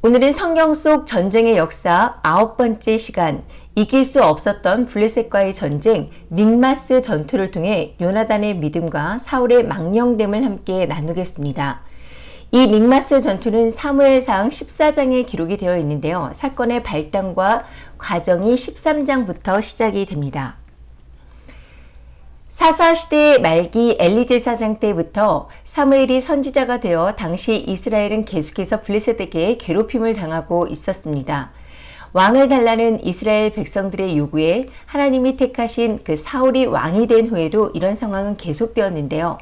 오늘은 성경 속 전쟁의 역사 9번째 시간, 이길 수 없었던 블레셋과의 전쟁 믹마스 전투를 통해 요나단의 믿음과 사울의 망령됨을 함께 나누겠습니다. 이 믹마스 전투는 사무엘상 14장에 기록이 되어 있는데요. 사건의 발단과 과정이 13장부터 시작이 됩니다. 사사시대 말기 엘리 제사장 때부터 사무엘이 선지자가 되어 당시 이스라엘은 계속해서 블레셋에게 괴롭힘을 당하고 있었습니다. 왕을 달라는 이스라엘 백성들의 요구에 하나님이 택하신 그 사울이 왕이 된 후에도 이런 상황은 계속되었는데요.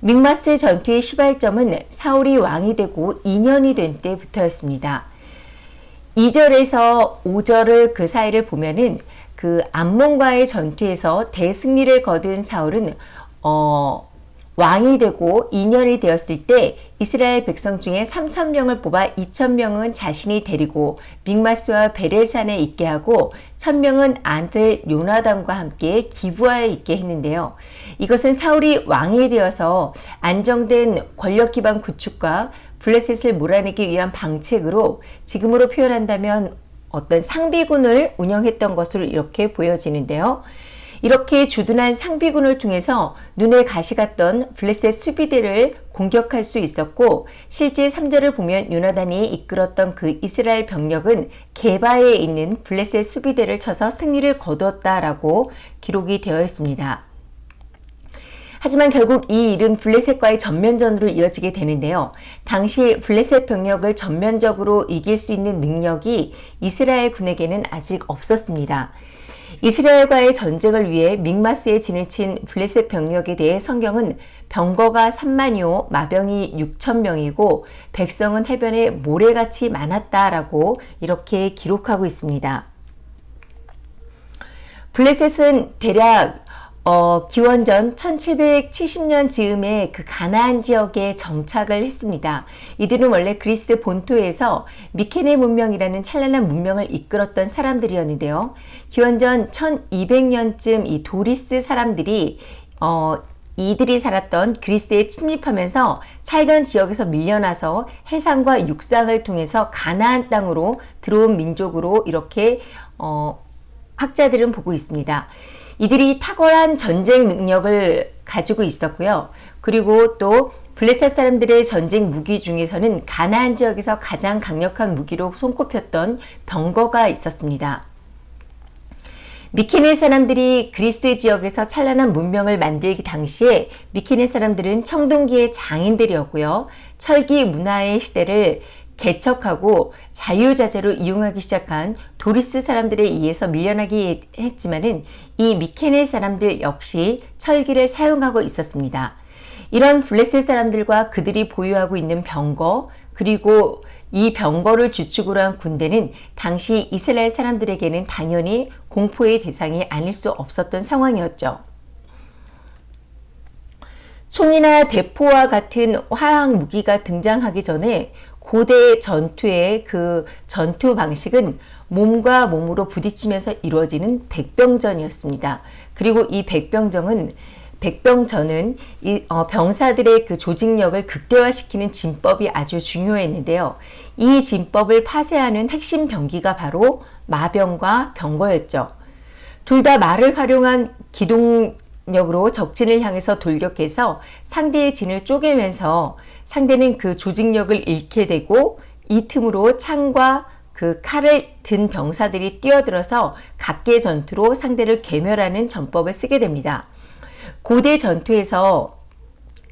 믹마스 전투의 시발점은 사울이 왕이 되고 2년이 된 때부터였습니다. 2절에서 5절을 그 사이를 보면은 그 암몬과의 전투에서 대승리를 거둔 사울은 왕이 되고 2년이 되었을 때 이스라엘 백성 중에 3,000명을 뽑아 2,000명은 자신이 데리고 믹마스와 베렐산에 있게 하고 1,000명은 아들 요나단과 함께 기브아에 있게 했는데요. 이것은 사울이 왕이 되어서 안정된 권력 기반 구축과 블레셋을 몰아내기 위한 방책으로 지금으로 표현한다면 어떤 상비군을 운영했던 것으로 이렇게 보여지는데요. 이렇게 주둔한 상비군을 통해서 눈에 가시 같던 블레셋 수비대를 공격할 수 있었고, 실제 3절을 보면 요나단이 이끌었던 그 이스라엘 병력은 게바에 있는 블레셋 수비대를 쳐서 승리를 거두었다라고 기록이 되어 있습니다. 하지만 결국 이 일은 블레셋과의 전면전으로 이어지게 되는데요. 당시 블레셋 병력을 전면적으로 이길 수 있는 능력이 이스라엘 군에게는 아직 없었습니다. 이스라엘과의 전쟁을 위해 믹마스에 진을 친 블레셋 병력에 대해 성경은 병거가 3만이요 마병이 6,000명이고 백성은 해변에 모래같이 많았다라고 이렇게 기록하고 있습니다. 블레셋은 대략 기원전 1770년 즈음에 그 가나안 지역에 정착을 했습니다. 이들은 원래 그리스 본토에서 미케네 문명이라는 찬란한 문명을 이끌었던 사람들이었는데요. 기원전 1200년쯤 이 도리스 사람들이 이들이 살았던 그리스에 침입하면서 살던 지역에서 밀려나서 해상과 육상을 통해서 가나안 땅으로 들어온 민족으로 이렇게 학자들은 보고 있습니다. 이들이 탁월한 전쟁 능력을 가지고 있었고요. 그리고 또 블레셋 사람들의 전쟁 무기 중에서는 가나안 지역에서 가장 강력한 무기로 손꼽혔던 병거가 있었습니다. 미케네 사람들이 그리스 지역에서 찬란한 문명을 만들기 당시에 미케네 사람들은 청동기의 장인들이었고요. 철기 문화의 시대를 개척하고 자유자재로 이용하기 시작한 도리스 사람들에 의해서 밀려나기 했지만은 이 미케네 사람들 역시 철기를 사용하고 있었습니다. 이런 블레셋 사람들과 그들이 보유하고 있는 병거, 그리고 이 병거를 주축으로 한 군대는 당시 이스라엘 사람들에게는 당연히 공포의 대상이 아닐 수 없었던 상황이었죠. 총이나 대포와 같은 화학 무기가 등장하기 전에 고대 전투의 그 전투 방식은 몸과 몸으로 부딪히면서 이루어지는 백병전이었습니다. 그리고 이 백병전은 병사들의 그 조직력을 극대화시키는 진법이 아주 중요했는데요. 이 진법을 파쇄하는 핵심 병기가 바로 마병과 병거였죠. 둘 다 말을 활용한 기동력으로 적진을 향해서 돌격해서 상대의 진을 쪼개면서 상대는 그 조직력을 잃게 되고, 이 틈으로 창과 그 칼을 든 병사들이 뛰어들어서 각계 전투로 상대를 괴멸하는 전법을 쓰게 됩니다. 고대 전투에서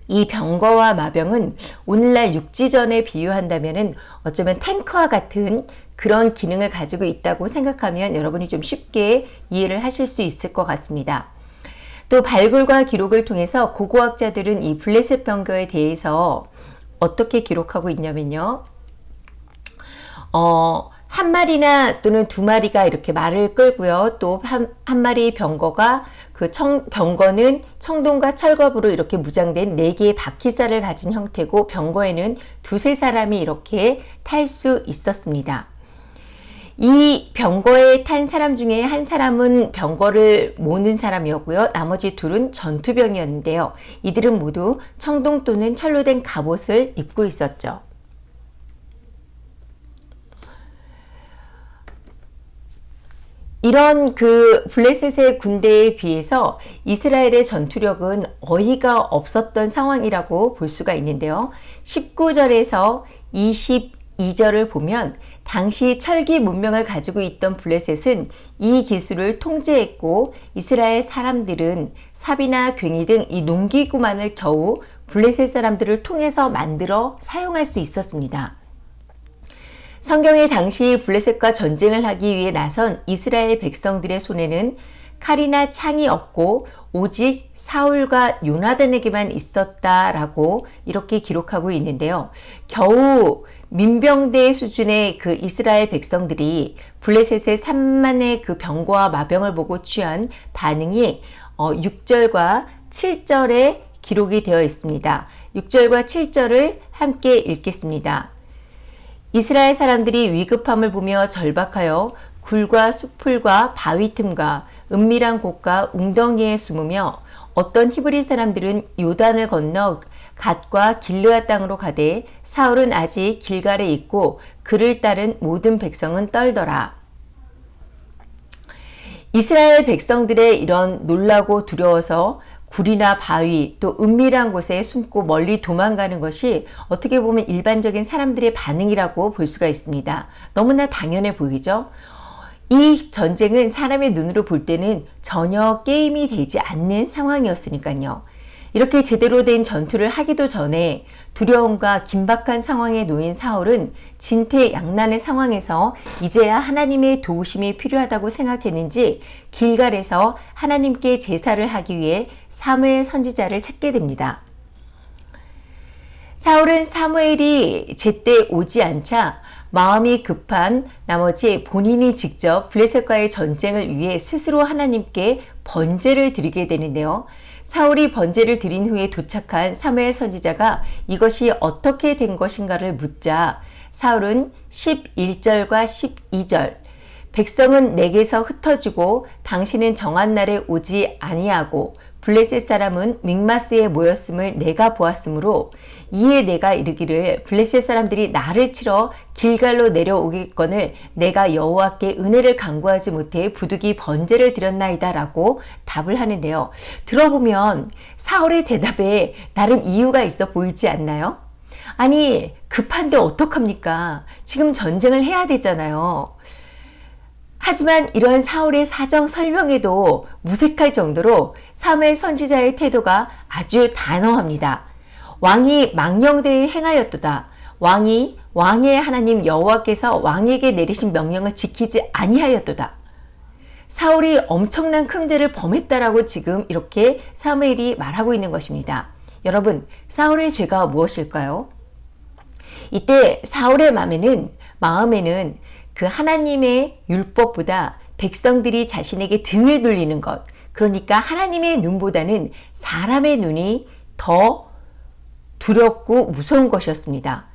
이 병거와 마병은 오늘날 육지전에 비유한다면은 어쩌면 탱크와 같은 그런 기능을 가지고 있다고 생각하면 여러분이 좀 쉽게 이해를 하실 수 있을 것 같습니다. 또 발굴과 기록을 통해서 고고학자들은 이 블레셋 병거에 대해서 어떻게 기록하고 있냐면요. 한 마리나 또는 두 마리가 이렇게 말을 끌고요. 또 한 마리 병거가 병거는 청동과 철겁으로 이렇게 무장된 4개의 바퀴살을 가진 형태고, 병거에는 두세 사람이 이렇게 탈 수 있었습니다. 이 병거에 탄 사람 중에 한 사람은 병거를 모는 사람이었고요. 나머지 둘은 전투병이었는데요. 이들은 모두 청동 또는 철로 된 갑옷을 입고 있었죠. 이런 그 블레셋의 군대에 비해서 이스라엘의 전투력은 어이가 없었던 상황이라고 볼 수가 있는데요. 19절에서 22절을 보면 당시 철기 문명을 가지고 있던 블레셋은 이 기술을 통제했고 이스라엘 사람들은 삽이나 괭이 등 이 농기구만을 겨우 블레셋 사람들을 통해서 만들어 사용할 수 있었습니다. 성경에 당시 블레셋과 전쟁을 하기 위해 나선 이스라엘 백성들의 손에는 칼이나 창이 없고 오직 사울과 요나단에게만 있었다라고 이렇게 기록하고 있는데요. 겨우 민병대 수준의 그 이스라엘 백성들이 블레셋의 3만의 그 병거와 마병을 보고 취한 반응이 6절과 7절에 기록이 되어 있습니다. 6절과 7절을 함께 읽겠습니다. 이스라엘 사람들이 위급함을 보며 절박하여 굴과 수풀과 바위 틈과 은밀한 곳과 웅덩이에 숨으며 어떤 히브리 사람들은 요단을 건너 갓과 길르앗 땅으로 가되 사울은 아직 길갈에 있고 그를 따른 모든 백성은 떨더라. 이스라엘 백성들의 이런 놀라고 두려워서 굴이나 바위 또 은밀한 곳에 숨고 멀리 도망가는 것이 어떻게 보면 일반적인 사람들의 반응이라고 볼 수가 있습니다. 너무나 당연해 보이죠? 이 전쟁은 사람의 눈으로 볼 때는 전혀 게임이 되지 않는 상황이었으니까요. 이렇게 제대로 된 전투를 하기도 전에 두려움과 긴박한 상황에 놓인 사울은 진퇴양난의 상황에서 이제야 하나님의 도우심이 필요하다고 생각했는지 길갈에서 하나님께 제사를 하기 위해 사무엘 선지자를 찾게 됩니다. 사울은 사무엘이 제때 오지 않자 마음이 급한 나머지 본인이 직접 블레셋과의 전쟁을 위해 스스로 하나님께 번제를 드리게 되는데요. 사울이 번제를 드린 후에 도착한 사무엘 선지자가 이것이 어떻게 된 것인가를 묻자 사울은 11절과 12절 백성은 내게서 흩어지고 당신은 정한 날에 오지 아니하고 블레셋 사람은 믹마스에 모였음을 내가 보았으므로 이에 내가 이르기를 블레셋 사람들이 나를 치러 길갈로 내려오겠거늘 내가 여호와께 은혜를 간구하지 못해 부득이 번제를 드렸나이다 라고 답을 하는데요. 들어보면 사울의 대답에 나름 이유가 있어 보이지 않나요? 아니 급한데 어떡합니까? 지금 전쟁을 해야 되잖아요. 하지만 이런 사울의 사정 설명에도 무색할 정도로 사무엘 선지자의 태도가 아주 단호합니다. 왕이 망령되이 행하였도다. 왕의 하나님 여호와께서 왕에게 내리신 명령을 지키지 아니하였도다. 사울이 엄청난 큼죄를 범했다라고 지금 이렇게 사무엘이 말하고 있는 것입니다. 여러분, 사울의 죄가 무엇일까요? 이때 사울의 마음에는 그 하나님의 율법보다 백성들이 자신에게 등을 돌리는 것, 그러니까 하나님의 눈보다는 사람의 눈이 더 두렵고 무서운 것이었습니다.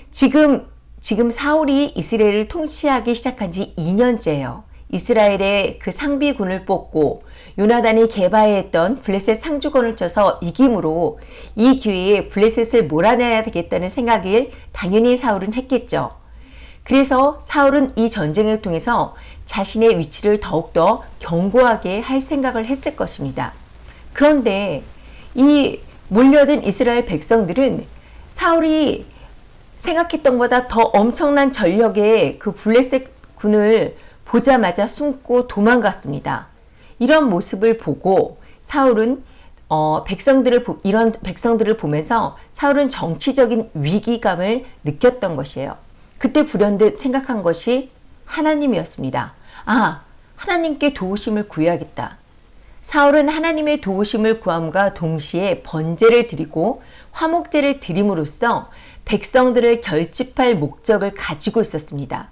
지금 사울이 이스라엘을 통치하기 시작한 지 2년째예요. 이스라엘의 그 상비군을 뽑고 요나단이 게바에 했던 블레셋 상주권을 쳐서 이김으로 이 기회에 블레셋을 몰아내야 되겠다는 생각을 당연히 사울은 했겠죠. 그래서 사울은 이 전쟁을 통해서 자신의 위치를 더욱더 견고하게 할 생각을 했을 것입니다. 그런데 이 몰려든 이스라엘 백성들은 사울이 생각했던 것보다 더 엄청난 전력의 그 블레셋 군을 보자마자 숨고 도망갔습니다. 이런 모습을 보고 사울은 이런 백성들을 보면서 사울은 정치적인 위기감을 느꼈던 것이에요. 그때 불현듯 생각한 것이 하나님이었습니다. 하나님께 도우심을 구해야겠다. 사울은 하나님의 도우심을 구함과 동시에 번제를 드리고 화목제를 드림으로써 백성들을 결집할 목적을 가지고 있었습니다.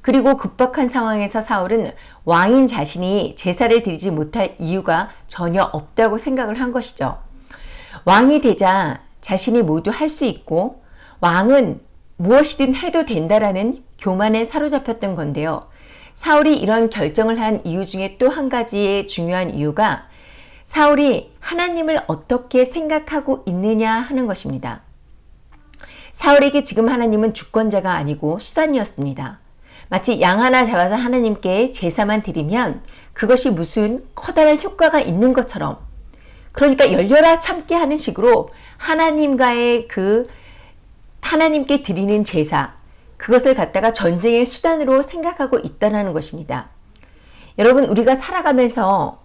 그리고 급박한 상황에서 사울은 왕인 자신이 제사를 드리지 못할 이유가 전혀 없다고 생각을 한 것이죠. 왕이 되자 자신이 모두 할 수 있고 왕은 무엇이든 해도 된다라는 교만에 사로잡혔던 건데요. 사울이 이런 결정을 한 이유 중에 또 한 가지의 중요한 이유가 사울이 하나님을 어떻게 생각하고 있느냐 하는 것입니다. 사울에게 지금 하나님은 주권자가 아니고 수단이었습니다. 마치 양 하나 잡아서 하나님께 제사만 드리면 그것이 무슨 커다란 효과가 있는 것처럼, 그러니까 열려라 참게 하는 식으로 하나님과의 하나님께 드리는 제사, 그것을 갖다가 전쟁의 수단으로 생각하고 있다는 것입니다. 여러분, 우리가 살아가면서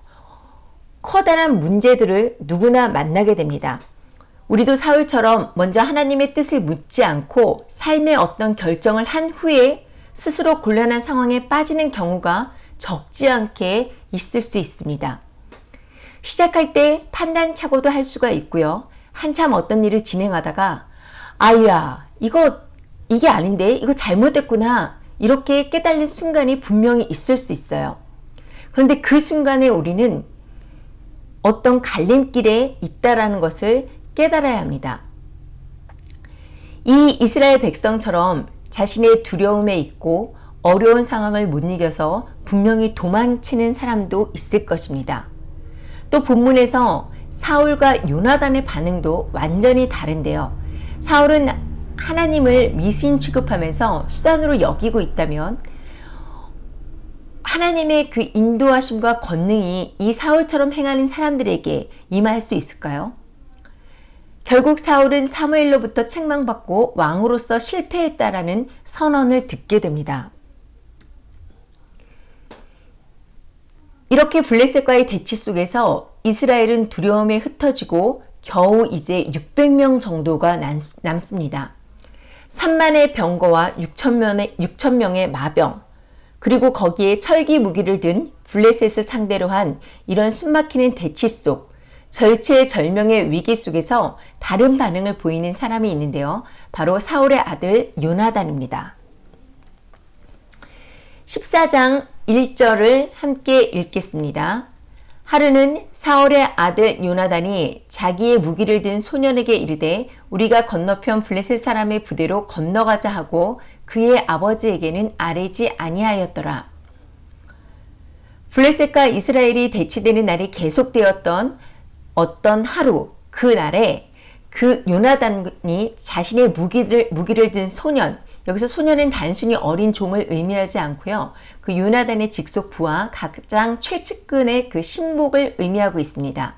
커다란 문제들을 누구나 만나게 됩니다. 우리도 사울처럼 먼저 하나님의 뜻을 묻지 않고 삶의 어떤 결정을 한 후에 스스로 곤란한 상황에 빠지는 경우가 적지 않게 있을 수 있습니다. 시작할 때 판단착오도 할 수가 있고요. 한참 어떤 일을 진행하다가 아유야, 이게 아닌데? 이거 잘못됐구나. 이렇게 깨달는 순간이 분명히 있을 수 있어요. 그런데 그 순간에 우리는 어떤 갈림길에 있다라는 것을 깨달아야 합니다. 이 이스라엘 백성처럼 자신의 두려움에 있고 어려운 상황을 못 이겨서 분명히 도망치는 사람도 있을 것입니다. 또 본문에서 사울과 요나단의 반응도 완전히 다른데요. 사울은 하나님을 미신 취급하면서 수단으로 여기고 있다면 하나님의 그 인도하심과 권능이 이 사울처럼 행하는 사람들에게 임할 수 있을까요? 결국 사울은 사무엘로부터 책망받고 왕으로서 실패했다라는 선언을 듣게 됩니다. 이렇게 블레셋과의 대치 속에서 이스라엘은 두려움에 흩어지고 겨우 이제 600명 정도가 남습니다. 3만의 병거와 6,000명의 마병, 그리고 거기에 철기 무기를 든 블레셋을 상대로 한 이런 숨막히는 대치 속, 절체절명의 위기 속에서 다른 반응을 보이는 사람이 있는데요. 바로 사울의 아들 요나단입니다. 14장 1절을 함께 읽겠습니다. 하루는 사울의 아들 요나단이 자기의 무기를 든 소년에게 이르되 우리가 건너편 블레셋 사람의 부대로 건너가자 하고 그의 아버지에게는 아뢰지 아니하였더라. 블레셋과 이스라엘이 대치되는 날이 계속되었던 어떤 하루, 그 날에 그 요나단이 자신의 무기를 든 소년, 여기서 소년은 단순히 어린 종을 의미하지 않고요. 그 요나단의 직속 부하 가장 최측근의 그 신복을 의미하고 있습니다.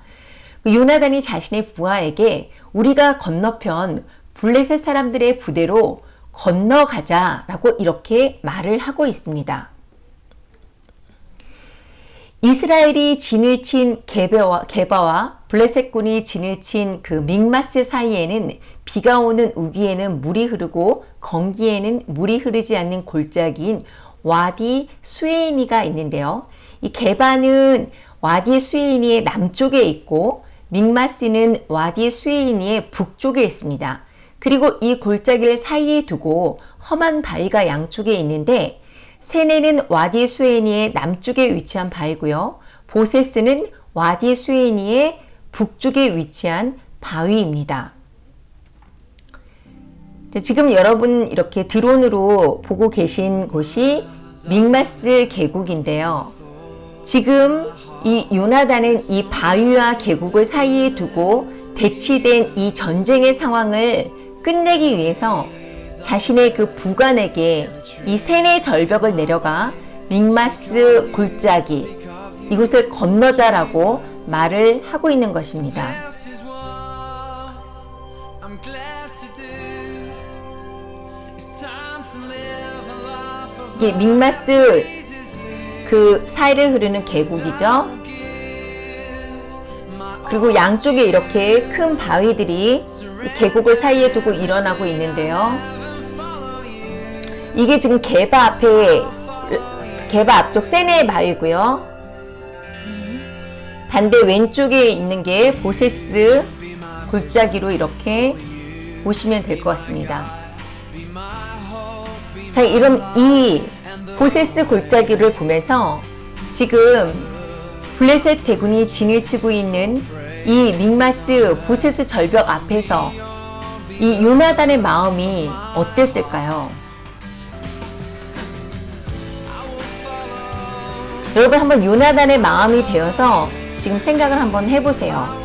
그 요나단이 자신의 부하에게 우리가 건너편 블레셋 사람들의 부대로 건너가자라고 이렇게 말을 하고 있습니다. 이스라엘이 진을 친 게바와 블레셋군이 진을 친 그 믹마스 사이에는 비가 오는 우기에는 물이 흐르고 건기에는 물이 흐르지 않는 골짜기인 와디 수에이니가 있는데요. 이 게바는 와디 수에이니의 남쪽에 있고 믹마스는 와디 수에이니의 북쪽에 있습니다. 그리고 이 골짜기를 사이에 두고 험한 바위가 양쪽에 있는데 세네는 와디 수에이니의 남쪽에 위치한 바위고요. 보세스는 와디 수에이니의 북쪽에 위치한 바위입니다. 지금 여러분 이렇게 드론으로 보고 계신 곳이 믹마스 계곡인데요. 지금 이 요나단은 이 바위와 계곡을 사이에 두고 대치된 이 전쟁의 상황을 끝내기 위해서 자신의 그 부관에게 이 세네 절벽을 내려가 믹마스 골짜기 이곳을 건너자라고 말을 하고 있는 것입니다. 이 믹마스 그 사이를 흐르는 계곡이죠. 그리고 양쪽에 이렇게 큰 바위들이 이 계곡을 사이에 두고 일어나고 있는데요. 이게 지금 게바 앞쪽 세네의 바위고요. 반대 왼쪽에 있는 게 보세스 골짜기로 이렇게 보시면 될 것 같습니다. 자, 이런 이 보세스 골짜기를 보면서 지금 블레셋 대군이 진을 치고 있는 이 믹마스 보세스 절벽 앞에서 이 요나단의 마음이 어땠을까요? 여러분 한번 요나단의 마음이 되어서 지금 생각을 한번 해보세요.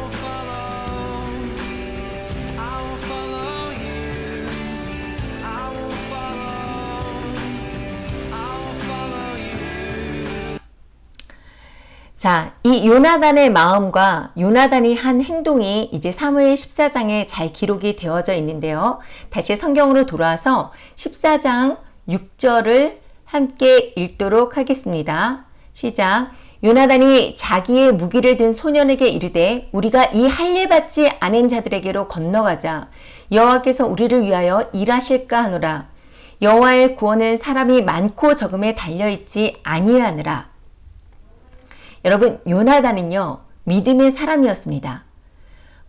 자, 이 요나단의 마음과 요나단이 한 행동이 이제 사무엘 14장에 잘 기록이 되어져 있는데요. 다시 성경으로 돌아와서 14장 6절을 함께 읽도록 하겠습니다. 시작. 요나단이 자기의 무기를 든 소년에게 이르되 우리가 이 할례 받지 않은 자들에게로 건너가자. 여호와께서 우리를 위하여 일하실까 하노라. 여호와의 구원은 사람이 많고 적음에 달려있지 아니하느라. 여러분, 요나단은요, 믿음의 사람이었습니다.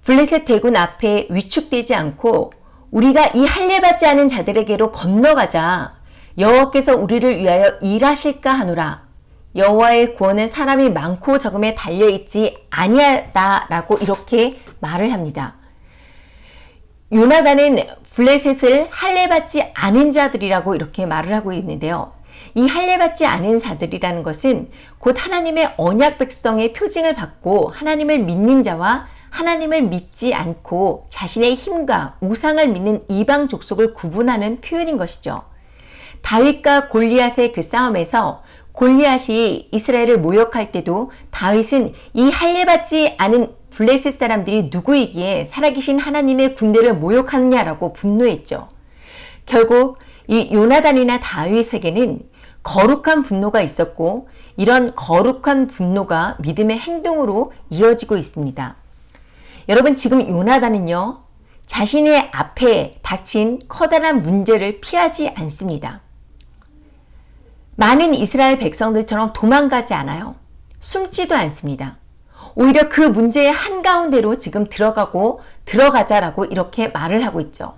블레셋 대군 앞에 위축되지 않고 우리가 이 할례 받지 않은 자들에게로 건너가자. 여호와께서 우리를 위하여 일하실까 하노라. 여호와의 구원은 사람이 많고 적음에 달려있지 아니하다라고 이렇게 말을 합니다. 요나단은 블레셋을 할례 받지 않은 자들이라고 이렇게 말을 하고 있는데요. 이 할례 받지 않은 자들이라는 것은 곧 하나님의 언약 백성의 표징을 받고 하나님을 믿는 자와 하나님을 믿지 않고 자신의 힘과 우상을 믿는 이방 족속을 구분하는 표현인 것이죠. 다윗과 골리앗의 그 싸움에서 골리앗이 이스라엘을 모욕할 때도 다윗은 이 할례 받지 않은 블레셋 사람들이 누구이기에 살아계신 하나님의 군대를 모욕하느냐라고 분노했죠. 결국 이 요나단이나 다윗에게는 거룩한 분노가 있었고 이런 거룩한 분노가 믿음의 행동으로 이어지고 있습니다. 여러분, 지금 요나단은요, 자신의 앞에 닥친 커다란 문제를 피하지 않습니다. 많은 이스라엘 백성들처럼 도망가지 않아요. 숨지도 않습니다. 오히려 그 문제의 한가운데로 지금 들어가자라고 이렇게 말을 하고 있죠.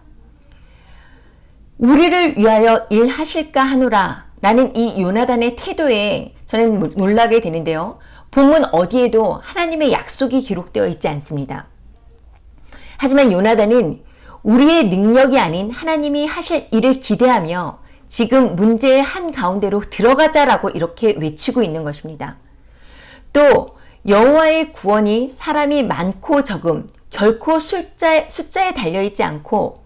우리를 위하여 일하실까 하노라 라는 이 요나단의 태도에 저는 놀라게 되는데요. 본문 어디에도 하나님의 약속이 기록되어 있지 않습니다. 하지만 요나단은 우리의 능력이 아닌 하나님이 하실 일을 기대하며 지금 문제의 한가운데로 들어가자라고 이렇게 외치고 있는 것입니다. 또 여호와의 구원이 사람이 많고 적음, 결코 숫자에 달려있지 않고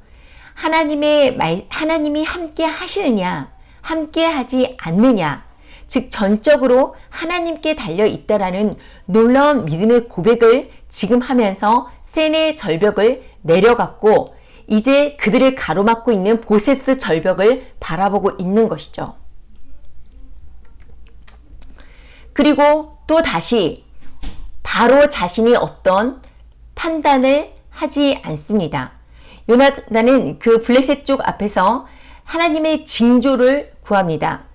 하나님이 함께 하시느냐, 함께 하지 않느냐, 즉 전적으로 하나님께 달려있다라는 놀라운 믿음의 고백을 지금 하면서 세네 절벽을 내려갔고 이제 그들을 가로막고 있는 보세스 절벽을 바라보고 있는 것이죠. 그리고 또 다시 바로 자신이 어떤 판단을 하지 않습니다. 요나단은 그 블레셋 쪽 앞에서 하나님의 징조를 구합니다.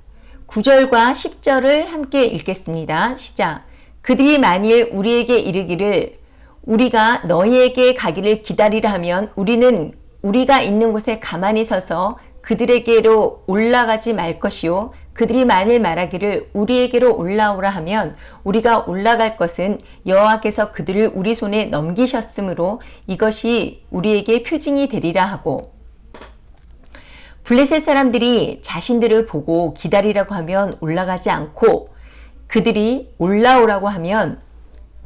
9절과 10절을 함께 읽겠습니다. 시작. 그들이 만일 우리에게 이르기를 우리가 너희에게 가기를 기다리라 하면 우리는 우리가 있는 곳에 가만히 서서 그들에게로 올라가지 말 것이요. 그들이 만일 말하기를 우리에게로 올라오라 하면 우리가 올라갈 것은 여호와께서 그들을 우리 손에 넘기셨으므로 이것이 우리에게 표징이 되리라 하고, 블레셋 사람들이 자신들을 보고 기다리라고 하면 올라가지 않고 그들이 올라오라고 하면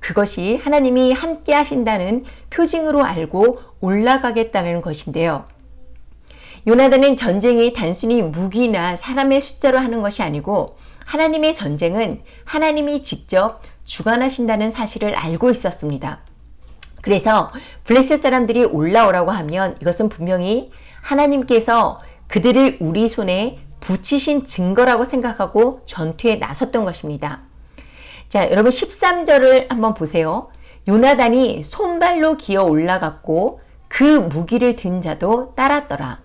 그것이 하나님이 함께 하신다는 표징으로 알고 올라가겠다는 것인데요. 요나단은 전쟁이 단순히 무기나 사람의 숫자로 하는 것이 아니고 하나님의 전쟁은 하나님이 직접 주관하신다는 사실을 알고 있었습니다. 그래서 블레셋 사람들이 올라오라고 하면 이것은 분명히 하나님께서 그들을 우리 손에 붙이신 증거라고 생각하고 전투에 나섰던 것입니다. 자, 여러분 13절을 한번 보세요. 요나단이 손발로 기어 올라갔고 그 무기를 든 자도 따랐더라.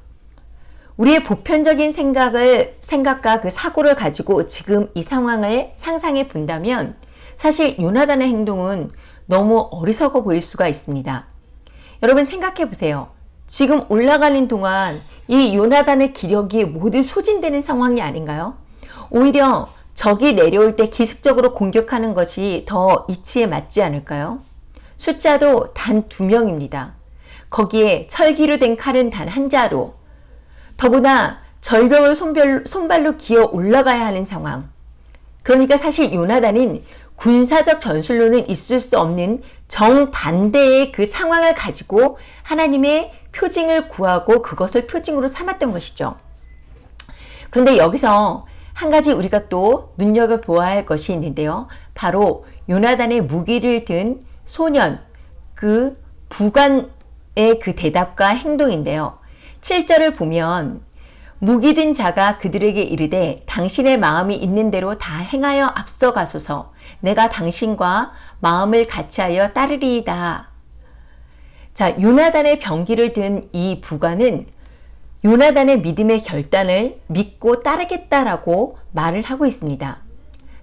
우리의 보편적인 생각과 그 사고를 가지고 지금 이 상황을 상상해 본다면 사실 요나단의 행동은 너무 어리석어 보일 수가 있습니다. 여러분 생각해 보세요. 지금 올라가는 동안 이 요나단의 기력이 모두 소진되는 상황이 아닌가요? 오히려 적이 내려올 때 기습적으로 공격하는 것이 더 이치에 맞지 않을까요? 숫자도 단 2명입니다. 거기에 철기로 된 칼은 단 한 자루. 더구나 절벽을 손발로 기어 올라가야 하는 상황. 그러니까 사실 요나단은 군사적 전술로는 있을 수 없는 정반대의 그 상황을 가지고 하나님의 표징을 구하고 그것을 표징으로 삼았던 것이죠. 그런데 여기서 한 가지 우리가 또 눈여겨보아야 할 것이 있는데요. 바로 요나단의 무기를 든 소년, 그 부관의 그 대답과 행동인데요. 7절을 보면 무기 든 자가 그들에게 이르되 당신의 마음이 있는 대로 다 행하여 앞서가소서. 내가 당신과 마음을 같이하여 따르리이다. 자, 요나단의 병기를 든 이 부관은 요나단의 믿음의 결단을 믿고 따르겠다라고 말을 하고 있습니다.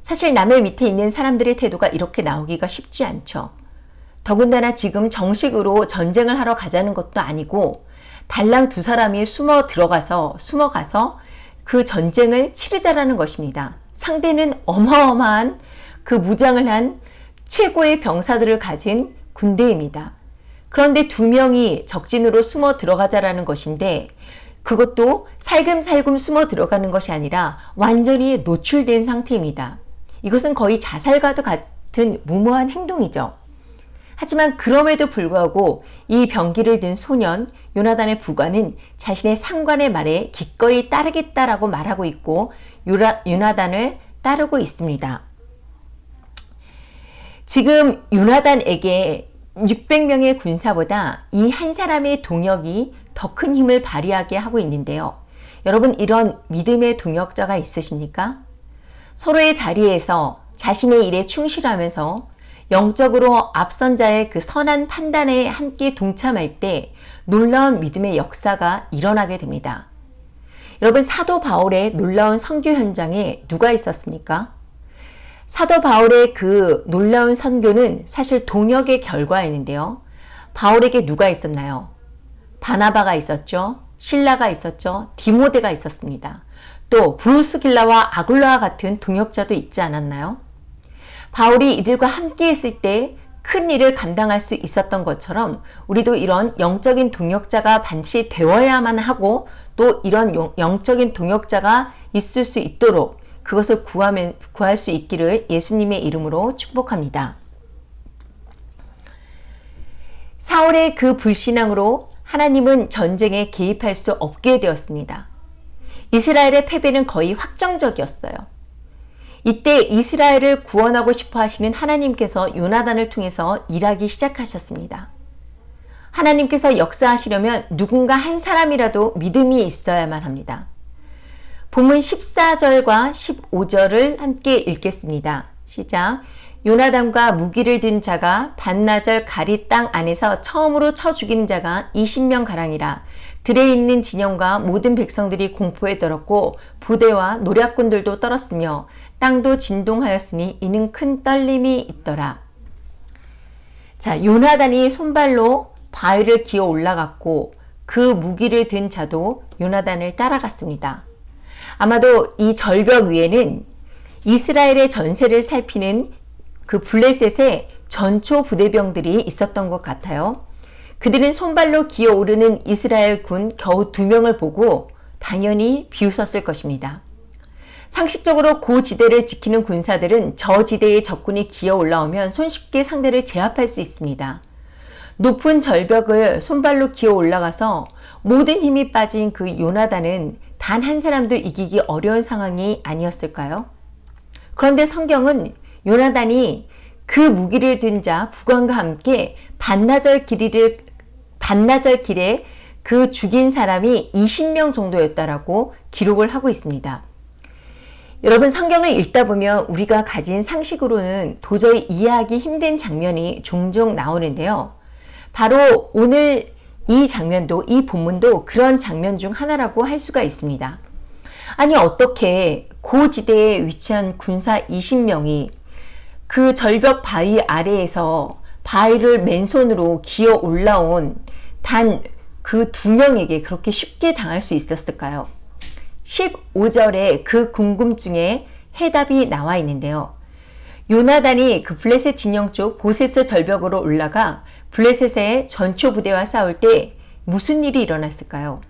사실 남의 밑에 있는 사람들의 태도가 이렇게 나오기가 쉽지 않죠. 더군다나 지금 정식으로 전쟁을 하러 가자는 것도 아니고 달랑 두 사람이 숨어가서 그 전쟁을 치르자라는 것입니다. 상대는 어마어마한 그 무장을 한 최고의 병사들을 가진 군대입니다. 그런데 두 명이 적진으로 숨어 들어가자라는 것인데 그것도 살금살금 숨어 들어가는 것이 아니라 완전히 노출된 상태입니다. 이것은 거의 자살과도 같은 무모한 행동이죠. 하지만 그럼에도 불구하고 이 병기를 든 소년 요나단의 부관은 자신의 상관의 말에 기꺼이 따르겠다라고 말하고 있고 요나단을 따르고 있습니다. 지금 요나단에게 600명의 군사보다 이 한 사람의 동역이 더 큰 힘을 발휘하게 하고 있는데요. 여러분, 이런 믿음의 동역자가 있으십니까? 서로의 자리에서 자신의 일에 충실하면서 영적으로 앞선 자의 그 선한 판단에 함께 동참할 때 놀라운 믿음의 역사가 일어나게 됩니다. 여러분, 사도 바울의 놀라운 선교 현장에 누가 있었습니까? 사도 바울의 그 놀라운 선교는 사실 동역의 결과였는데요. 바울에게 누가 있었나요? 바나바가 있었죠. 실라가 있었죠. 디모데가 있었습니다. 또 브루스길라와 아굴라와 같은 동역자도 있지 않았나요? 바울이 이들과 함께 있을 때 큰 일을 감당할 수 있었던 것처럼 우리도 이런 영적인 동역자가 반드시 되어야만 하고 또 이런 영적인 동역자가 있을 수 있도록 그것을 구할 수 있기를 예수님의 이름으로 축복합니다. 사울의 그 불신앙으로 하나님은 전쟁에 개입할 수 없게 되었습니다. 이스라엘의 패배는 거의 확정적이었어요. 이때 이스라엘을 구원하고 싶어 하시는 하나님께서 요나단을 통해서 일하기 시작하셨습니다. 하나님께서 역사하시려면 누군가 한 사람이라도 믿음이 있어야만 합니다. 본문 14절과 15절을 함께 읽겠습니다. 시작. 요나단과 무기를 든 자가 반나절 가리 땅 안에서 처음으로 쳐 죽이는 자가 20명 가량이라. 들에 있는 진영과 모든 백성들이 공포에 떨었고 부대와 노략군들도 떨었으며 땅도 진동하였으니 이는 큰 떨림이 있더라. 자, 요나단이 손발로 바위를 기어 올라갔고 그 무기를 든 자도 요나단을 따라갔습니다. 아마도 이 절벽 위에는 이스라엘의 전세를 살피는 그 블레셋의 전초 부대병들이 있었던 것 같아요. 그들은 손발로 기어오르는 이스라엘 군 겨우 2명을 보고 당연히 비웃었을 것입니다. 상식적으로 그 지대를 지키는 군사들은 저 지대의 적군이 기어 올라오면 손쉽게 상대를 제압할 수 있습니다. 높은 절벽을 손발로 기어 올라가서 모든 힘이 빠진 그 요나단은 단 한 사람도 이기기 어려운 상황이 아니었을까요? 그런데 성경은 요나단이 그 무기를 든 자 부관과 함께 반나절 길에 그 죽인 사람이 20명 정도였다라고 기록을 하고 있습니다. 여러분, 성경을 읽다 보면 우리가 가진 상식으로는 도저히 이해하기 힘든 장면이 종종 나오는데요. 바로 오늘 이 장면도, 이 본문도 그런 장면 중 하나라고 할 수가 있습니다. 아니, 어떻게 고지대에 위치한 군사 20명이 그 절벽 바위 아래에서 바위를 맨손으로 기어 올라온 단 그 2명에게 그렇게 쉽게 당할 수 있었을까요? 15절에 그 궁금증에 해답이 나와 있는데요. 요나단이 그 블레셋 진영 쪽 보세스 절벽으로 올라가 블레셋의 전초 부대와 싸울 때 무슨 일이 일어났을까요?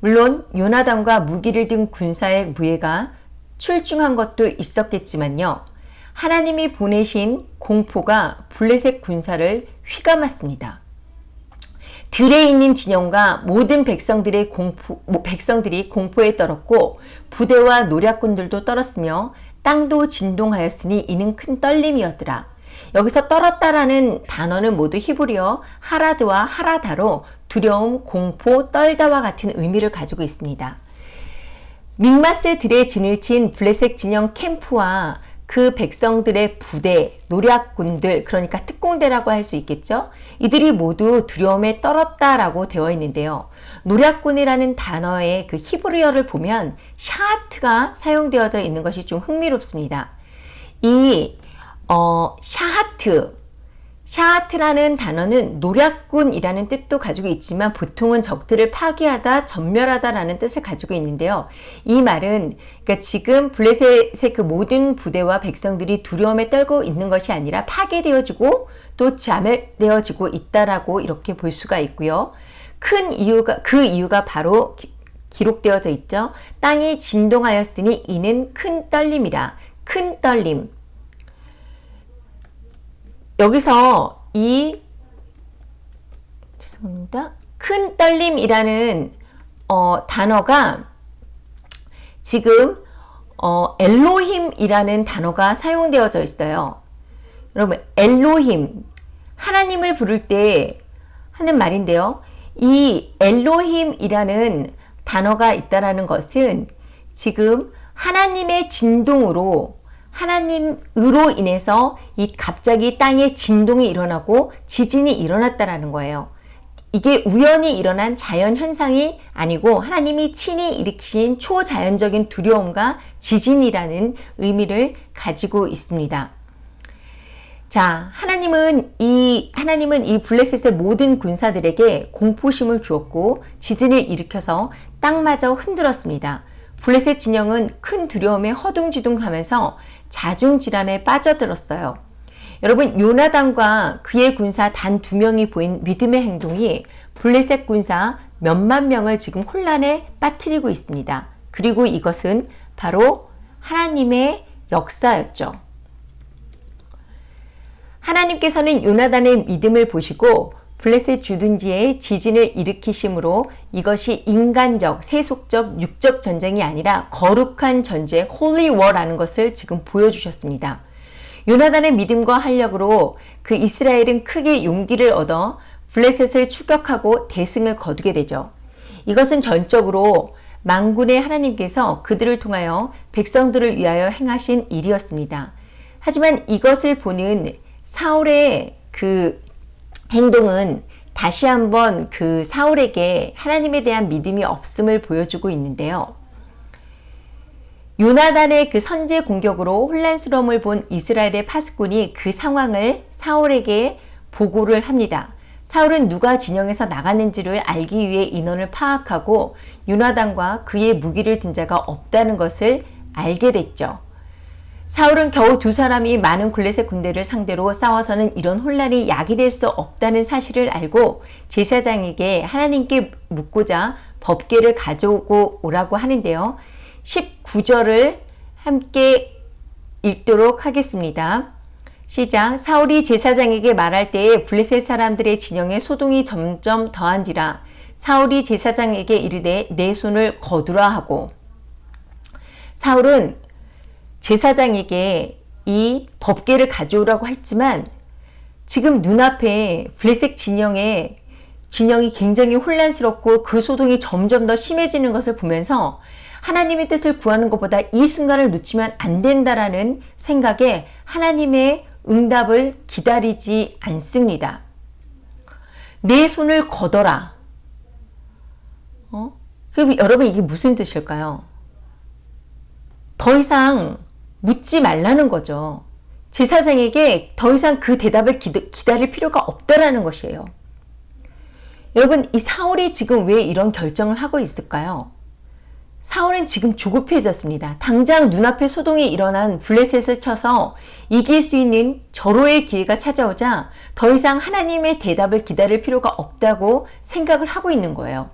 물론 요나단과 무기를 든 군사의 무예가 출중한 것도 있었겠지만요. 하나님이 보내신 공포가 블레셋 군사를 휘감았습니다. 들에 있는 진영과 모든 백성들이 공포에 떨었고 부대와 노략군들도 떨었으며 땅도 진동하였으니 이는 큰 떨림이었더라. 여기서 떨었다라는 단어는 모두 히브리어 하라드와 하라다로 두려움, 공포, 떨다와 같은 의미를 가지고 있습니다. 믹마스 들에 진을 친 블레셋 진영 캠프와 그 백성들의 부대, 노략군들, 그러니까 특공대라고 할 수 있겠죠. 이들이 모두 두려움에 떨었다라고 되어 있는데요. 노략군이라는 단어의 그 히브리어를 보면 샤하트가 사용되어져 있는 것이 좀 흥미롭습니다. 이 샤하트라는 단어는 노략군이라는 뜻도 가지고 있지만 보통은 적들을 파괴하다, 전멸하다라는 뜻을 가지고 있는데요. 이 말은 그러니까 지금 블레셋의 그 모든 부대와 백성들이 두려움에 떨고 있는 것이 아니라 파괴되어지고 또 자멸되어지고 있다라고 이렇게 볼 수가 있고요. 그 이유가 바로 기록되어져 있죠. 땅이 진동하였으니 이는 큰 떨림이라. 큰 떨림. 여기서 큰 떨림이라는 단어가 지금 엘로힘이라는 단어가 사용되어져 있어요. 여러분, 엘로힘, 하나님을 부를 때 하는 말인데요. 이 엘로힘이라는 단어가 있다라는 것은 지금 하나님의 진동으로 하나님으로 인해서 갑자기 땅에 진동이 일어나고 지진이 일어났다라는 거예요. 이게 우연히 일어난 자연 현상이 아니고 하나님이 친히 일으키신 초자연적인 두려움과 지진이라는 의미를 가지고 있습니다. 자, 하나님은 이 블레셋의 모든 군사들에게 공포심을 주었고 지진을 일으켜서 땅마저 흔들었습니다. 블레셋 진영은 큰 두려움에 허둥지둥하면서 자중질환에 빠져들었어요. 여러분, 요나단과 그의 군사 단 2명이 보인 믿음의 행동이 블레셋 군사 몇만 명을 지금 혼란에 빠뜨리고 있습니다. 그리고 이것은 바로 하나님의 역사였죠. 하나님께서는 요나단의 믿음을 보시고 블레셋 주둔지에 지진을 일으키심으로 이것이 인간적, 세속적, 육적 전쟁이 아니라 거룩한 전쟁, 홀리 워라는 것을 지금 보여주셨습니다. 요나단의 믿음과 활력으로 그 이스라엘은 크게 용기를 얻어 블레셋을 추격하고 대승을 거두게 되죠. 이것은 전적으로 만군의 하나님께서 그들을 통하여 백성들을 위하여 행하신 일이었습니다. 하지만 이것을 보는 사울의 그 행동은 다시 한번 그 사울에게 하나님에 대한 믿음이 없음을 보여주고 있는데요. 요나단의 그 선제 공격으로 혼란스러움을 본 이스라엘의 파수꾼이 그 상황을 사울에게 보고를 합니다. 사울은 누가 진영에서 나갔는지를 알기 위해 인원을 파악하고 요나단과 그의 무기를 든 자가 없다는 것을 알게 됐죠. 사울은 겨우 2사람이 많은 블레셋 군대를 상대로 싸워서는 이런 혼란이 야기될 수 없다는 사실을 알고 제사장에게 하나님께 묻고자 법궤를 가져오고 오라고 하는데요. 19절을 함께 읽도록 하겠습니다. 시작. 사울이 제사장에게 말할 때에 블레셋 사람들의 진영에 소동이 점점 더한지라. 사울이 제사장에게 이르되 내 손을 거두라 하고. 사울은 제사장에게 이 법궤를 가져오라고 했지만 지금 눈앞에 블레셋 진영이 굉장히 혼란스럽고 그 소동이 점점 더 심해지는 것을 보면서 하나님의 뜻을 구하는 것보다 이 순간을 놓치면 안 된다라는 생각에 하나님의 응답을 기다리지 않습니다. 내 손을 거둬라. 여러분, 이게 무슨 뜻일까요? 더 이상 묻지 말라는 거죠. 제사장에게 더 이상 그 대답을 기다릴 필요가 없다라는 것이에요. 여러분, 이 사울이 지금 왜 이런 결정을 하고 있을까요? 사울은 지금 조급해졌습니다. 당장 눈앞에 소동이 일어난 블레셋을 쳐서 이길 수 있는 절호의 기회가 찾아오자 더 이상 하나님의 대답을 기다릴 필요가 없다고 생각을 하고 있는 거예요.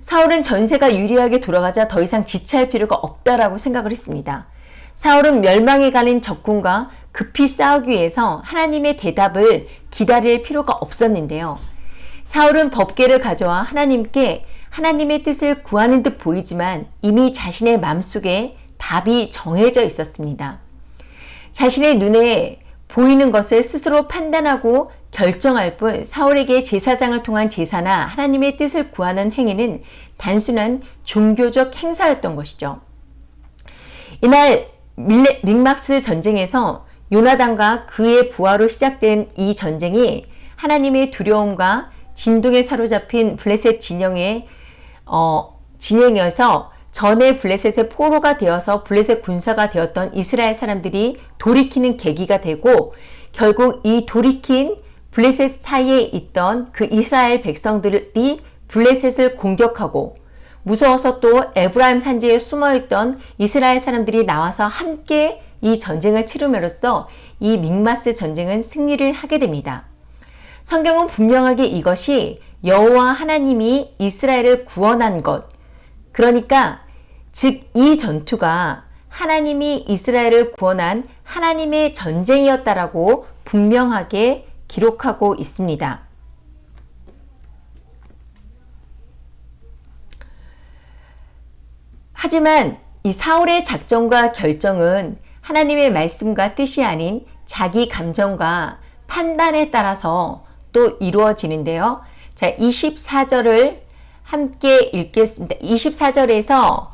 사울은 전세가 유리하게 돌아가자 더 이상 지체할 필요가 없다라고 생각을 했습니다. 사울은 멸망해 가는 적군과 급히 싸우기 위해서 하나님의 대답을 기다릴 필요가 없었는데요. 사울은 법궤를 가져와 하나님께 하나님의 뜻을 구하는 듯 보이지만 이미 자신의 마음속에 답이 정해져 있었습니다. 자신의 눈에 보이는 것을 스스로 판단하고 결정할 뿐 사울에게 제사장을 통한 제사나 하나님의 뜻을 구하는 행위는 단순한 종교적 행사였던 것이죠. 이날 믹마스 전쟁에서 요나단과 그의 부하로 시작된 이 전쟁이 하나님의 두려움과 진동에 사로잡힌 블레셋 진영에서 전에 블레셋의 포로가 되어서 블레셋 군사가 되었던 이스라엘 사람들이 돌이키는 계기가 되고 결국 이 돌이킨 블레셋 사이에 있던 그 이스라엘 백성들이 블레셋을 공격하고 무서워서 또 에브라임 산지에 숨어있던 이스라엘 사람들이 나와서 함께 이 전쟁을 치름으로써 이 믹마스 전쟁은 승리를 하게 됩니다. 성경은 분명하게 이것이 여호와 하나님이 이스라엘을 구원한 것, 그러니까 즉 이 전투가 하나님이 이스라엘을 구원한 하나님의 전쟁이었다라고 분명하게 기록하고 있습니다. 하지만 이 사울의 작정과 결정은 하나님의 말씀과 뜻이 아닌 자기 감정과 판단에 따라서 또 이루어지는데요. 자, 24절을 함께 읽겠습니다. 24절에서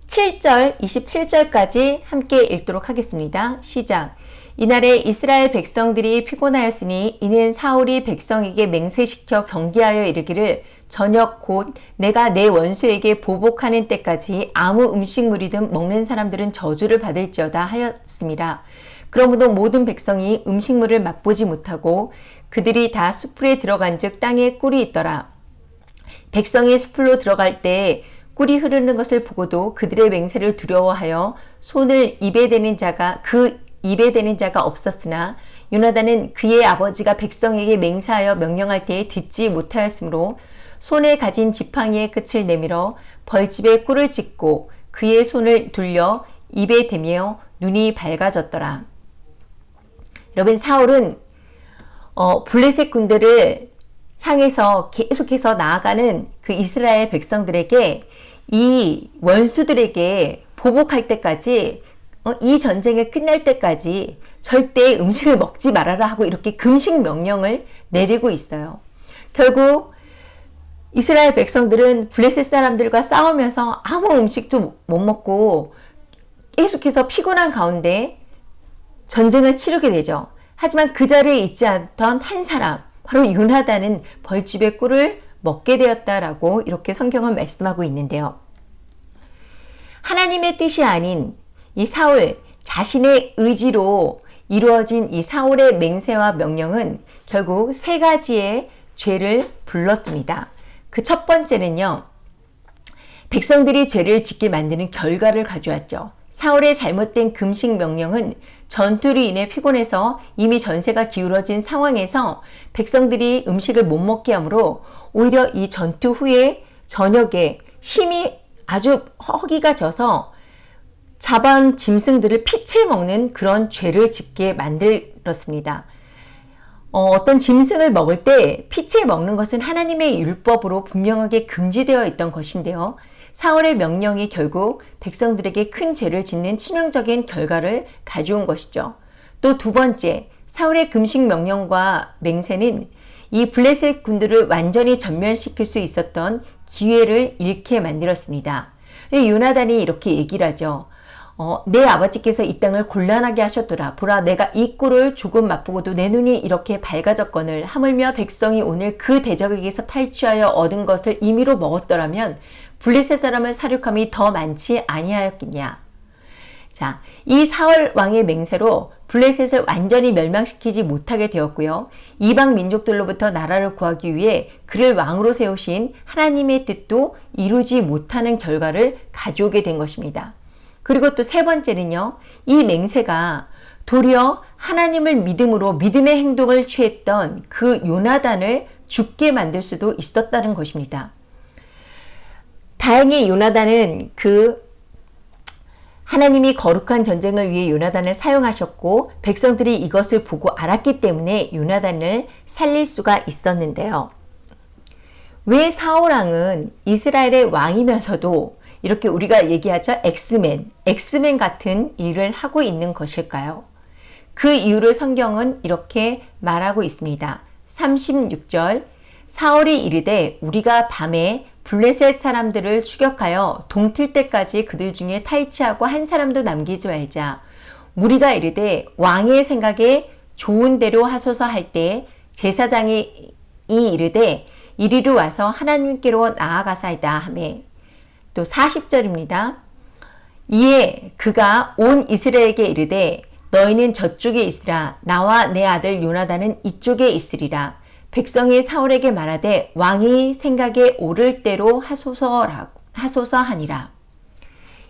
27절까지 함께 읽도록 하겠습니다. 시작. 이날에 이스라엘 백성들이 피곤하였으니 이는 사울이 백성에게 맹세시켜 경계하여 이르기를 저녁 곧 내가 내 원수에게 보복하는 때까지 아무 음식물이든 먹는 사람들은 저주를 받을지어다 하였습니다. 그러므로 모든 백성이 음식물을 맛보지 못하고 그들이 다 숲풀에 들어간즉 땅에 꿀이 있더라. 백성이 숲풀로 들어갈 때 꿀이 흐르는 것을 보고도 그들의 맹세를 두려워하여 손을 입에 대는 자가 없었으나 요나단은 그의 아버지가 백성에게 맹세하여 명령할 때에 듣지 못하였으므로 손에 가진 지팡이의 끝을 내밀어 벌집에 꿀을 찍고 그의 손을 돌려 입에 대며 눈이 밝아졌더라. 여러분, 사울은 블레셋 군대를 향해서 계속해서 나아가는 그 이스라엘 백성들에게 이 원수들에게 보복할 때까지 이 전쟁이 끝날 때까지 절대 음식을 먹지 말아라 하고 이렇게 금식 명령을 내리고 있어요. 결국 이스라엘 백성들은 블레셋 사람들과 싸우면서 아무 음식도 못 먹고 계속해서 피곤한 가운데 전쟁을 치르게 되죠. 하지만 그 자리에 있지 않던 한 사람, 바로 요나단은 벌집의 꿀을 먹게 되었다라고 이렇게 성경은 말씀하고 있는데요. 하나님의 뜻이 아닌 이 사울 자신의 의지로 이루어진 이 사울의 맹세와 명령은 결국 세 가지의 죄를 불렀습니다. 그 첫 번째는요, 백성들이 죄를 짓게 만드는 결과를 가져왔죠. 사울의 잘못된 금식 명령은 전투로 인해 피곤해서 이미 전세가 기울어진 상황에서 백성들이 음식을 못 먹게 하므로 오히려 이 전투 후에 저녁에 힘이 아주 허기가 져서 잡아온 짐승들을 피채 먹는 그런 죄를 짓게 만들었습니다. 어떤 짐승을 먹을 때 피채 먹는 것은 하나님의 율법으로 분명하게 금지되어 있던 것인데요. 사울의 명령이 결국 백성들에게 큰 죄를 짓는 치명적인 결과를 가져온 것이죠. 또 두 번째, 사울의 금식 명령과 맹세는 이 블레셋 군들을 완전히 전멸시킬 수 있었던 기회를 잃게 만들었습니다. 요나단이 이렇게 얘기를 하죠. 내 아버지께서 이 땅을 곤란하게 하셨더라. 보라, 내가 이 꿀을 조금 맛보고도 내 눈이 이렇게 밝아졌거늘 하물며 백성이 오늘 그 대적에게서 탈취하여 얻은 것을 임의로 먹었더라면 블레셋 사람을 사륙함이 더 많지 아니하였겠냐. 자, 이 사울 왕의 맹세로 블레셋을 완전히 멸망시키지 못하게 되었고요. 이방 민족들로부터 나라를 구하기 위해 그를 왕으로 세우신 하나님의 뜻도 이루지 못하는 결과를 가져오게 된 것입니다. 그리고 또 세 번째는요, 이 맹세가 도리어 하나님을 믿음으로 믿음의 행동을 취했던 그 요나단을 죽게 만들 수도 있었다는 것입니다. 다행히 요나단은 그 하나님이 거룩한 전쟁을 위해 요나단을 사용하셨고 백성들이 이것을 보고 알았기 때문에 요나단을 살릴 수가 있었는데요. 왜 사울왕은 이스라엘의 왕이면서도 이렇게 우리가 얘기하죠? 엑스맨 같은 일을 하고 있는 것일까요? 그 이유를 성경은 이렇게 말하고 있습니다. 36절 사울이 이르되 우리가 밤에 블레셋 사람들을 추격하여 동틀 때까지 그들 중에 탈취하고 한 사람도 남기지 말자. 무리가 이르되 왕의 생각에 좋은 대로 하소서 할 때 제사장이 이르되 이리로 와서 하나님께로 나아가사이다 하매. 또 40절입니다. 이에 그가 온 이스라엘에게 이르되 너희는 저쪽에 있으라. 나와 내 아들 요나단은 이쪽에 있으리라. 백성이 사울에게 말하되 왕이 생각에 옳을 대로 하소서 하니라.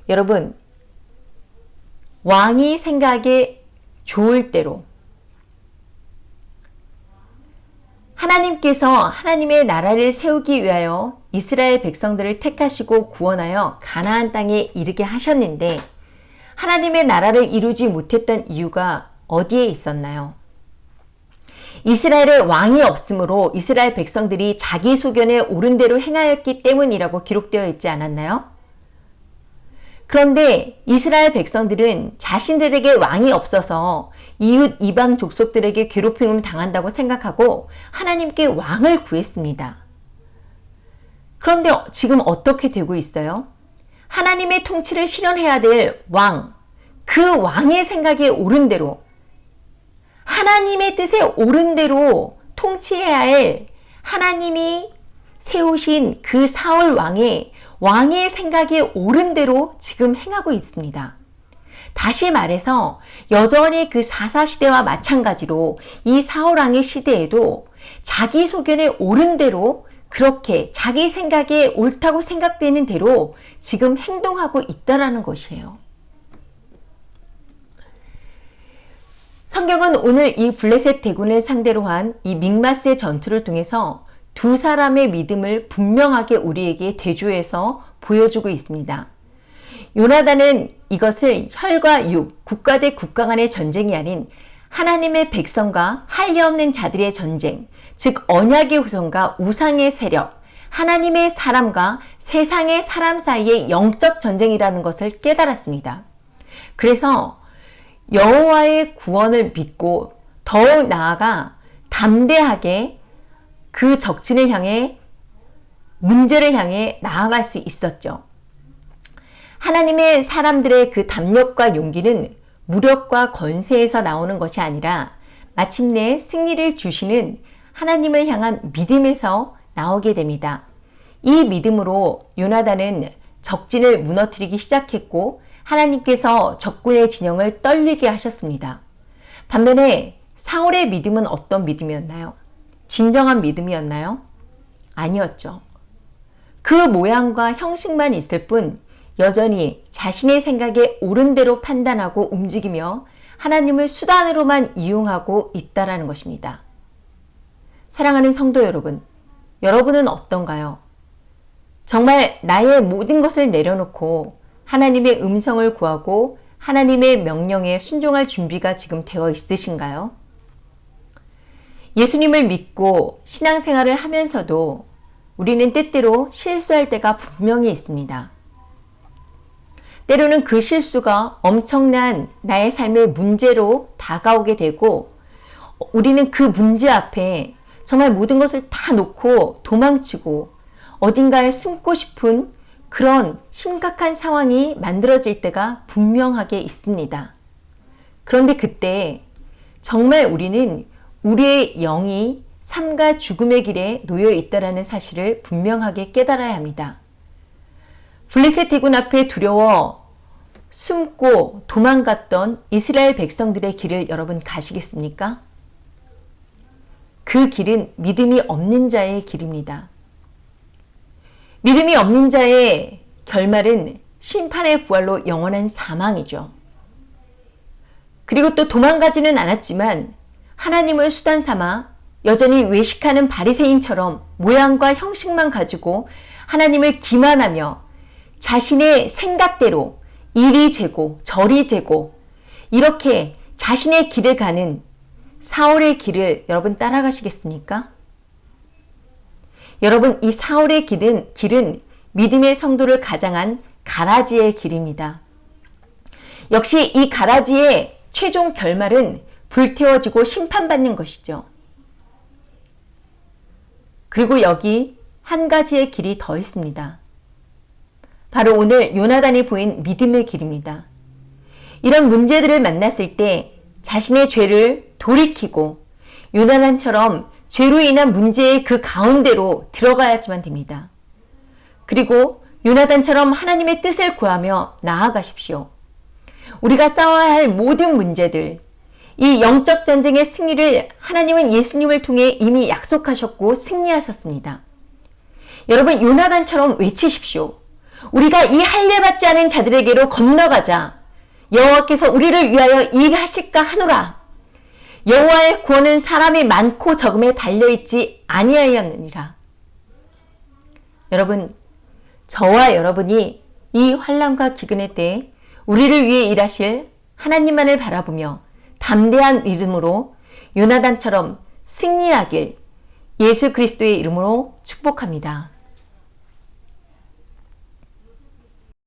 여러분, 왕이 생각에 좋을 대로 하나님께서 하나님의 나라를 세우기 위하여 이스라엘 백성들을 택하시고 구원하여 가나안 땅에 이르게 하셨는데 하나님의 나라를 이루지 못했던 이유가 어디에 있었나요? 이스라엘에 왕이 없으므로 이스라엘 백성들이 자기 소견에 옳은 대로 행하였기 때문이라고 기록되어 있지 않았나요? 그런데 이스라엘 백성들은 자신들에게 왕이 없어서 이웃 이방 족속들에게 괴롭힘을 당한다고 생각하고 하나님께 왕을 구했습니다. 그런데 지금 어떻게 되고 있어요? 하나님의 통치를 실현해야 될 왕, 그 왕의 생각에 옳은 대로 하나님의 뜻에 옳은 대로 통치해야 할 하나님이 세우신 그 사울 왕의 생각에 옳은 대로 지금 행하고 있습니다. 다시 말해서 여전히 그 사사시대와 마찬가지로 이 사울 왕의 시대에도 자기 소견에 옳은 대로 그렇게 자기 생각에 옳다고 생각되는 대로 지금 행동하고 있다라는 것이에요. 성경은 오늘 이 블레셋 대군을 상대로 한 이 믹마스의 전투를 통해서 두 사람의 믿음을 분명하게 우리에게 대조해서 보여주고 있습니다. 요나단은 이것을 혈과 육, 국가 대 국가 간의 전쟁이 아닌 하나님의 백성과 할례없는 자들의 전쟁, 즉 언약의 후손과 우상의 세력, 하나님의 사람과 세상의 사람 사이의 영적 전쟁이라는 것을 깨달았습니다. 그래서 여호와의 구원을 믿고 더욱 나아가 담대하게 그 적진을 향해 문제를 향해 나아갈 수 있었죠. 하나님의 사람들의 그 담력과 용기는 무력과 권세에서 나오는 것이 아니라 마침내 승리를 주시는 하나님을 향한 믿음에서 나오게 됩니다. 이 믿음으로 요나단은 적진을 무너뜨리기 시작했고 하나님께서 적군의 진영을 떨리게 하셨습니다. 반면에 사울의 믿음은 어떤 믿음이었나요? 진정한 믿음이었나요? 아니었죠. 그 모양과 형식만 있을 뿐 여전히 자신의 생각에 옳은 대로 판단하고 움직이며 하나님을 수단으로만 이용하고 있다라는 것입니다. 사랑하는 성도 여러분, 여러분은 어떤가요? 정말 나의 모든 것을 내려놓고 하나님의 음성을 구하고 하나님의 명령에 순종할 준비가 지금 되어 있으신가요? 예수님을 믿고 신앙생활을 하면서도 우리는 때때로 실수할 때가 분명히 있습니다. 때로는 그 실수가 엄청난 나의 삶의 문제로 다가오게 되고 우리는 그 문제 앞에 정말 모든 것을 다 놓고 도망치고 어딘가에 숨고 싶은 그런 심각한 상황이 만들어질 때가 분명하게 있습니다. 그런데 그때 정말 우리는 우리의 영이 삶과 죽음의 길에 놓여 있다라는 사실을 분명하게 깨달아야 합니다. 블레셋 대군 앞에 두려워 숨고 도망갔던 이스라엘 백성들의 길을 여러분 가시겠습니까? 그 길은 믿음이 없는 자의 길입니다. 믿음이 없는 자의 결말은 심판의 부활로 영원한 사망이죠. 그리고 또 도망가지는 않았지만 하나님을 수단 삼아 여전히 외식하는 바리새인처럼 모양과 형식만 가지고 하나님을 기만하며 자신의 생각대로 이리 재고 저리 재고 이렇게 자신의 길을 가는 사울의 길을 여러분 따라가시겠습니까? 여러분, 이 사울의 길은 믿음의 성도를 가장한 가라지의 길입니다. 역시 이 가라지의 최종 결말은 불태워지고 심판받는 것이죠. 그리고 여기 한 가지의 길이 더 있습니다. 바로 오늘 요나단이 보인 믿음의 길입니다. 이런 문제들을 만났을 때 자신의 죄를 돌이키고 요나단처럼 죄로 인한 문제의 그 가운데로 들어가야지만 됩니다. 그리고 요나단처럼 하나님의 뜻을 구하며 나아가십시오. 우리가 싸워야 할 모든 문제들, 이 영적 전쟁의 승리를 하나님은 예수님을 통해 이미 약속하셨고 승리하셨습니다. 여러분, 요나단처럼 외치십시오. 우리가 이 할례받지 않은 자들에게로 건너가자. 여호와께서 우리를 위하여 일하실까 하노라. 여호와의 구원은 사람이 많고 적음에 달려있지 아니하였느니라. 여러분, 저와 여러분이 이 환난과 기근의 때에 우리를 위해 일하실 하나님만을 바라보며 담대한 믿음으로 요나단처럼 승리하길 예수 그리스도의 이름으로 축복합니다.